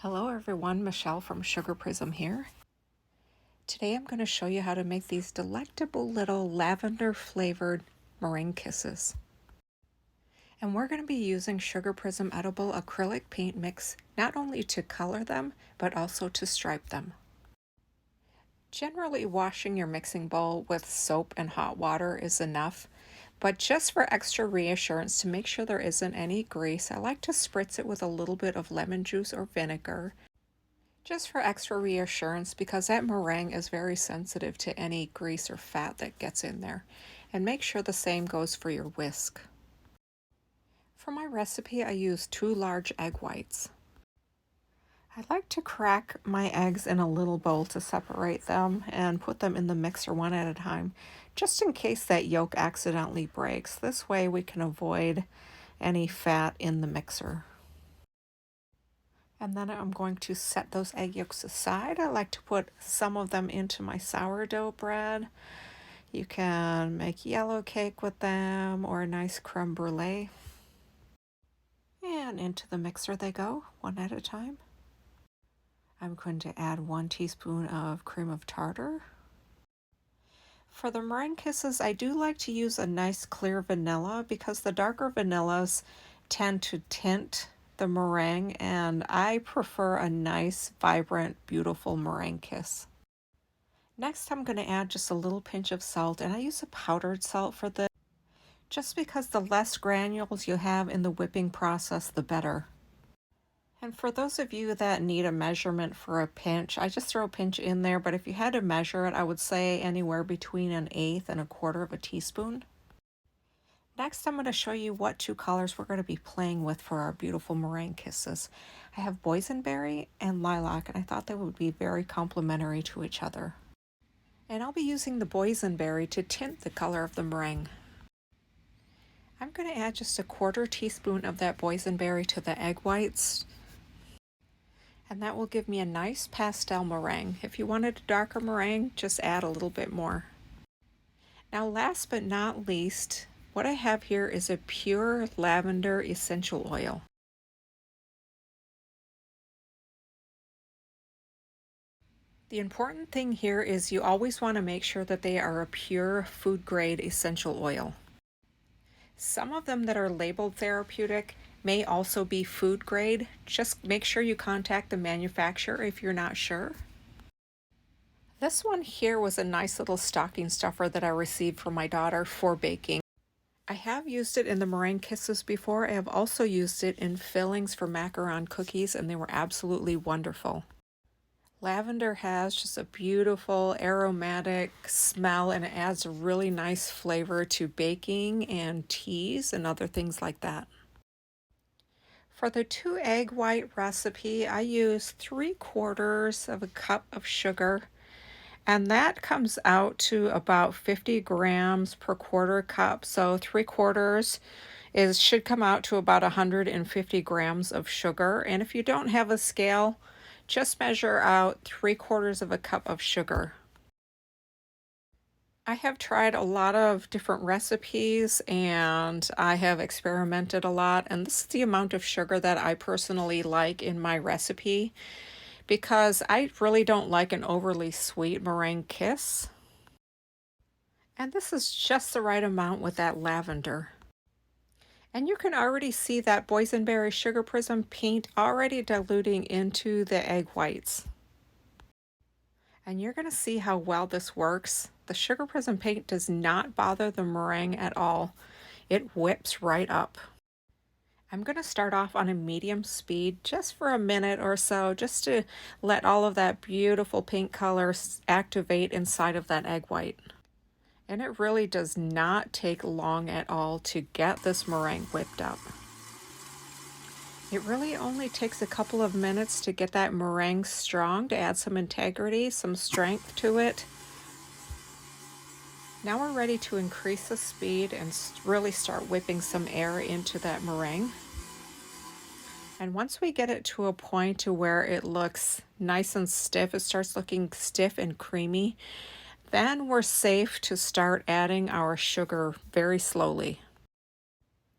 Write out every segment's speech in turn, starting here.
Hello everyone, Michelle from Sugarprism here. Today I'm going to show you how to make these delectable little lavender flavored meringue kisses. And we're going to be using Sugarprism edible acrylic paint mix not only to color them, but also to stripe them. Generally, washing your mixing bowl with soap and hot water is enough, but just for extra reassurance to make sure there isn't any grease, I like to spritz it with a little bit of lemon juice or vinegar. Just for extra reassurance, because that meringue is very sensitive to any grease or fat that gets in there. And make sure the same goes for your whisk. For my recipe, I use 2 large egg whites. I like to crack my eggs in a little bowl to separate them and put them in the mixer one at a time, just in case that yolk accidentally breaks. This way we can avoid any fat in the mixer. And then I'm going to set those egg yolks aside. I like to put some of them into my sourdough bread. You can make yellow cake with them or a nice creme brulee. And into the mixer they go, one at a time. I'm going to add 1 teaspoon of cream of tartar. For the meringue kisses, I do like to use a nice clear vanilla because the darker vanillas tend to tint the meringue, and I prefer a nice, vibrant, beautiful meringue kiss. Next, I'm going to add just a little pinch of salt, and I use a powdered salt for this, just because the less granules you have in the whipping process, the better. And for those of you that need a measurement for a pinch, I just throw a pinch in there, but if you had to measure it, I would say anywhere between 1/8 and 1/4 of a teaspoon. Next, I'm going to show you what 2 colors we're going to be playing with for our beautiful meringue kisses. I have boysenberry and lilac, and I thought they would be very complementary to each other. And I'll be using the boysenberry to tint the color of the meringue. I'm going to add just 1/4 teaspoon of that boysenberry to the egg whites, and that will give me a nice pastel meringue. If you wanted a darker meringue, just add a little bit more. Now, last but not least, what I have here is a pure lavender essential oil. The important thing here is you always want to make sure that they are a pure food grade essential oil. Some of them that are labeled therapeutic may also be food grade. Just make sure you contact the manufacturer if you're not sure. This one here was a nice little stocking stuffer that I received from my daughter for baking. I have used it in the meringue kisses before. I have also used it in fillings for macaron cookies, and they were absolutely wonderful. Lavender has just a beautiful aromatic smell, and it adds a really nice flavor to baking and teas and other things like that. For the 2 egg white recipe, I use 3/4 of a cup of sugar, and that comes out to about 50 grams per 1/4 cup. So 3/4 should come out to about 150 grams of sugar. And if you don't have a scale, just measure out 3/4 of a cup of sugar. I have tried a lot of different recipes and I have experimented a lot, and this is the amount of sugar that I personally like in my recipe, because I really don't like an overly sweet meringue kiss. And this is just the right amount with that lavender. And you can already see that boysenberry Sugarprism paint already diluting into the egg whites. And you're going to see how well this works. The Sugarprism paint does not bother the meringue at all. It whips right up. I'm going to start off on a medium speed just for a minute or so, just to let all of that beautiful pink color activate inside of that egg white. And it really does not take long at all to get this meringue whipped up. It really only takes a couple of minutes to get that meringue strong, to add some integrity, some strength to it. Now we're ready to increase the speed and really start whipping some air into that meringue. And once we get it to a point to where it looks nice and stiff, it starts looking stiff and creamy, then we're safe to start adding our sugar very slowly.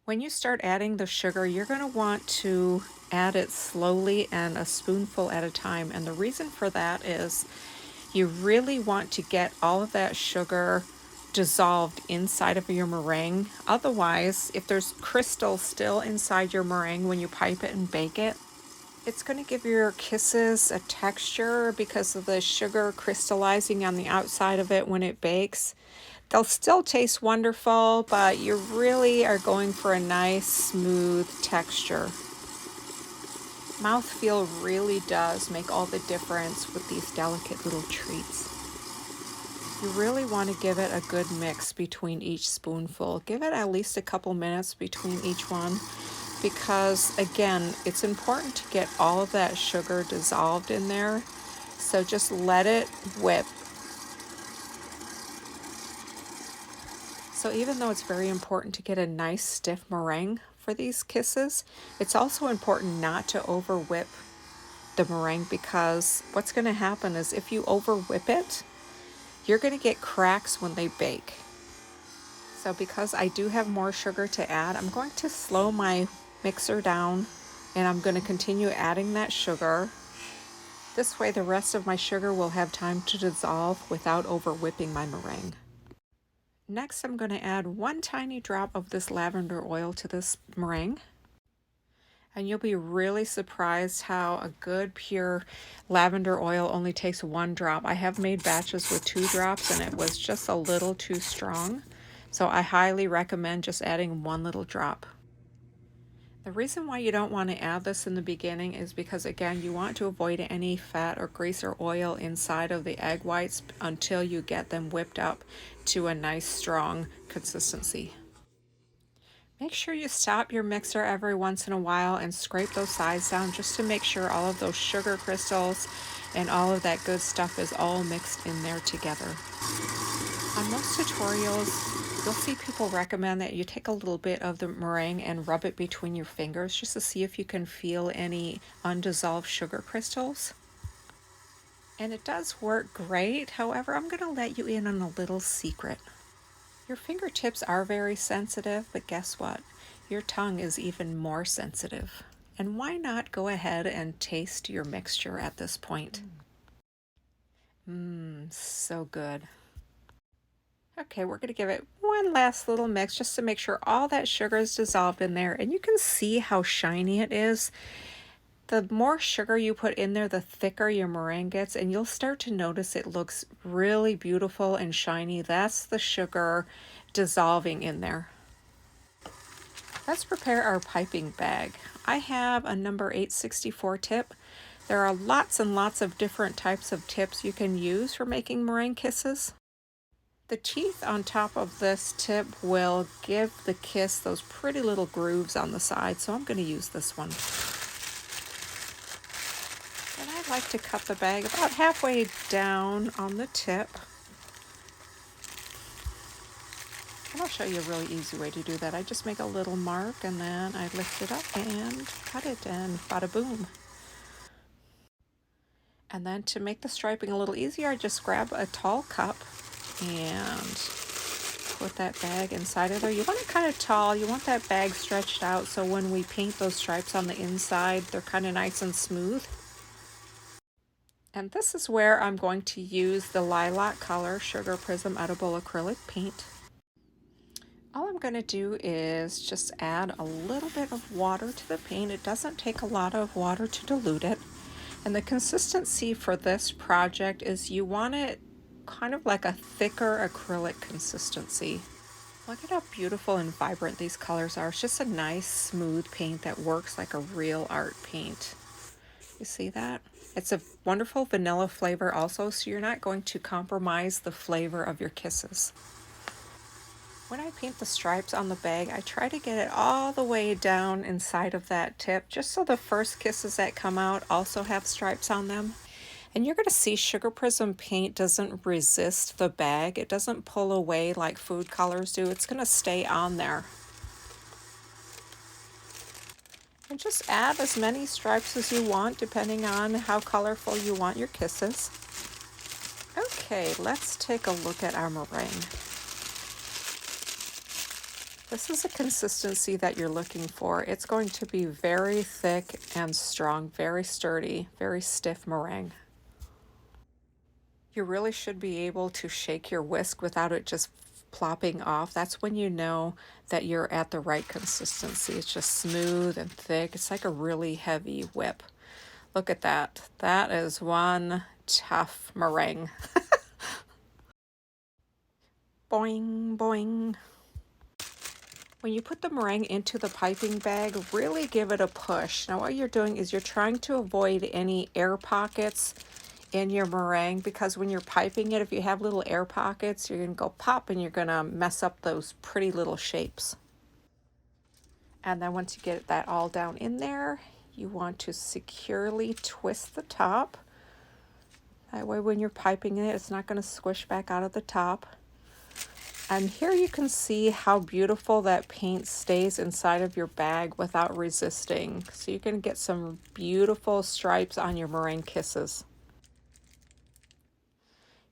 When you start adding the sugar, you're going to want to add it slowly and a spoonful at a time. And the reason for that is you really want to get all of that sugar dissolved inside of your meringue. Otherwise, if there's crystals still inside your meringue when you pipe it and bake it, it's going to give your kisses a texture because of the sugar crystallizing on the outside of it when it bakes. They'll still taste wonderful, but you really are going for a nice, smooth texture. Mouthfeel really does make all the difference with these delicate little treats. You really want to give it a good mix between each spoonful. Give it at least a couple minutes between each one because, again, it's important to get all of that sugar dissolved in there. So just let it whip. So even though it's very important to get a nice stiff meringue for these kisses, it's also important not to over whip the meringue because what's going to happen is if you over whip it, you're going to get cracks when they bake. So because I do have more sugar to add, I'm going to slow my mixer down and I'm going to continue adding that sugar. This way the rest of my sugar will have time to dissolve without over whipping my meringue. Next, I'm going to add 1 tiny drop of this lavender oil to this meringue. And you'll be really surprised how a good pure lavender oil only takes 1 drop. I have made batches with 2 drops and it was just a little too strong. So I highly recommend just adding 1 little drop. The reason why you don't want to add this in the beginning is because, again, you want to avoid any fat or grease or oil inside of the egg whites until you get them whipped up to a nice strong consistency. Make sure you stop your mixer every once in a while and scrape those sides down just to make sure all of those sugar crystals and all of that good stuff is all mixed in there together. On most tutorials, you'll see people recommend that you take a little bit of the meringue and rub it between your fingers just to see if you can feel any undissolved sugar crystals. And it does work great. However, I'm going to let you in on a little secret. Your fingertips are very sensitive, but guess what? Your tongue is even more sensitive. And why not go ahead and taste your mixture at this point? So good. Okay, we're going to give it one last little mix just to make sure all that sugar is dissolved in there. And you can see how shiny it is. The more sugar you put in there, the thicker your meringue gets, and you'll start to notice it looks really beautiful and shiny. That's the sugar dissolving in there. Let's prepare our piping bag. I have a number 864 tip. There are lots and lots of different types of tips you can use for making meringue kisses. The teeth on top of this tip will give the kiss those pretty little grooves on the side, so I'm going to use this one. And I like to cut the bag about halfway down on the tip. And I'll show you a really easy way to do that. I just make a little mark and then I lift it up and cut it, and bada boom. And then to make the striping a little easier, I just grab a tall cup and put that bag inside of there. You want it kind of tall. You want that bag stretched out so when we paint those stripes on the inside, they're kind of nice and smooth. And this is where I'm going to use the lilac color Sugarprism edible acrylic paint. All I'm going to do is just add a little bit of water to the paint. It doesn't take a lot of water to dilute it. And the consistency for this project is you want it kind of like a thicker acrylic consistency. Look at how beautiful and vibrant these colors are. It's just a nice smooth paint that works like a real art paint. You see that? It's a wonderful vanilla flavor also, so you're not going to compromise the flavor of your kisses. When I paint the stripes on the bag, I try to get it all the way down inside of that tip, just so the first kisses that come out also have stripes on them. And you're going to see Sugarprism paint doesn't resist the bag. It doesn't pull away like food colors do. It's going to stay on there. And just add as many stripes as you want, depending on how colorful you want your kisses. Okay, let's take a look at our meringue. This is a consistency that you're looking for. It's going to be very thick and strong, very sturdy, very stiff meringue. You really should be able to shake your whisk without it just plopping off. That's when you know that you're at the right consistency. It's just smooth and thick. It's like a really heavy whip. Look at that. That is one tough meringue. Boing, boing. When you put the meringue into the piping bag, really give it a push. Now what you're doing is you're trying to avoid any air pockets in your meringue, because when you're piping it, if you have little air pockets, you're going to go pop and you're going to mess up those pretty little shapes. And then once you get that all down in there, you want to securely twist the top. That way when you're piping it, it's not going to squish back out of the top. And here you can see how beautiful that paint stays inside of your bag without resisting. So you can get some beautiful stripes on your meringue kisses.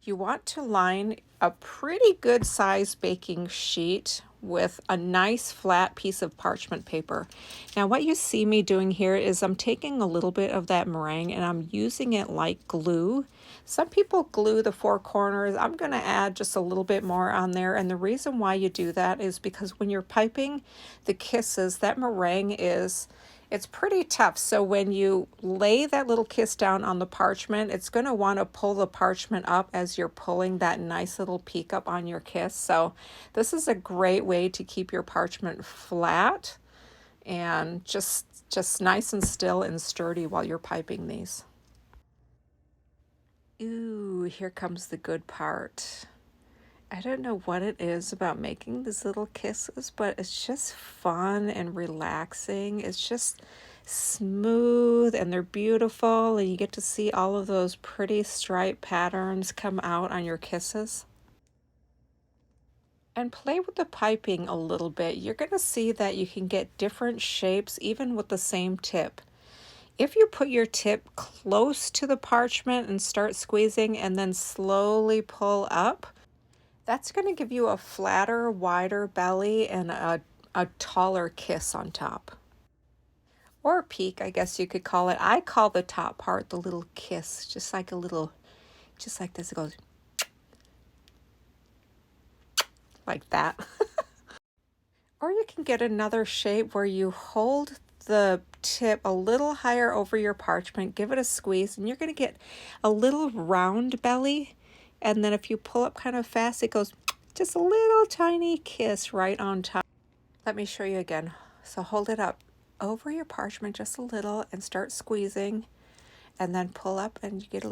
You want to line a pretty good size baking sheet with a nice flat piece of parchment paper. Now what you see me doing here is I'm taking a little bit of that meringue and I'm using it like glue. Some people glue the four corners. I'm going to add just a little bit more on there, and the reason why you do that is because when you're piping the kisses, that meringue it's pretty tough. So when you lay that little kiss down on the parchment, it's going to want to pull the parchment up as you're pulling that nice little peak up on your kiss. So this is a great way to keep your parchment flat and just nice and still and sturdy while you're piping these. Ooh, here comes the good part. I don't know what it is about making these little kisses, but it's just fun and relaxing. It's just smooth and they're beautiful, and you get to see all of those pretty stripe patterns come out on your kisses. And play with the piping a little bit. You're going to see that you can get different shapes even with the same tip. If you put your tip close to the parchment and start squeezing and then slowly pull up, that's going to give you a flatter, wider belly and a taller kiss on top. Or a peak, I guess you could call it. I call the top part the little kiss, just like this. It goes like that. Or you can get another shape where you hold the tip a little higher over your parchment, give it a squeeze, and you're going to get a little round belly. And then if you pull up kind of fast, it goes just a little tiny kiss right on top. Let me show you again. So hold it up over your parchment just a little and start squeezing, and then pull up and you get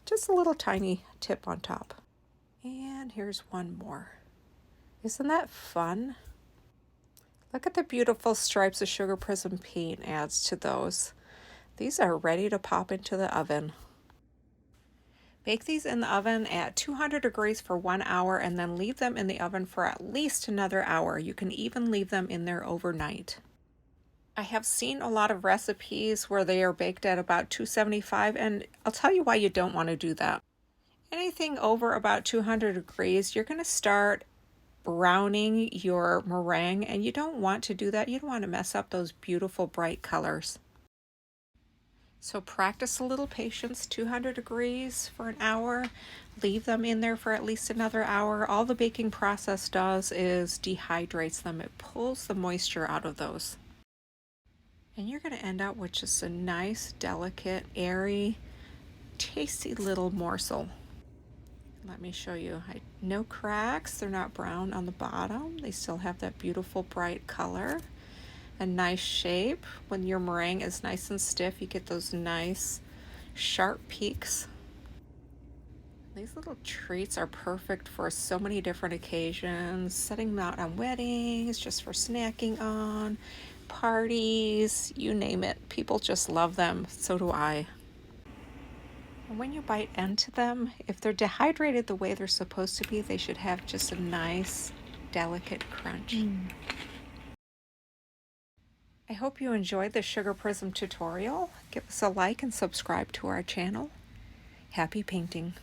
just a little tiny tip on top. And here's one more. Isn't that fun? Look at the beautiful stripes of Sugarprism paint adds to those. These are ready to pop into the oven. Bake these in the oven at 200 degrees for 1 hour and then leave them in the oven for at least another hour. You can even leave them in there overnight. I have seen a lot of recipes where they are baked at about 275, and I'll tell you why you don't want to do that. Anything over about 200 degrees, you're going to start browning your meringue, and you don't want to do that. You don't want to mess up those beautiful bright colors. So practice a little patience, 200 degrees for an hour, leave them in there for at least another hour. All the baking process does is dehydrates them. It pulls the moisture out of those. And you're going to end up with just a nice, delicate, airy, tasty little morsel. Let me show you. No cracks. They're not brown on the bottom. They still have that beautiful bright color. A nice shape. When your meringue is nice and stiff, you get those nice sharp peaks. These little treats are perfect for so many different occasions. Setting them out on weddings, just for snacking on, parties, you name it. People just love them. So do I. And when you bite into them, if they're dehydrated the way they're supposed to be, they should have just a nice, delicate crunch. I hope you enjoyed the Sugarprism tutorial. Give us a like and subscribe to our channel. Happy painting!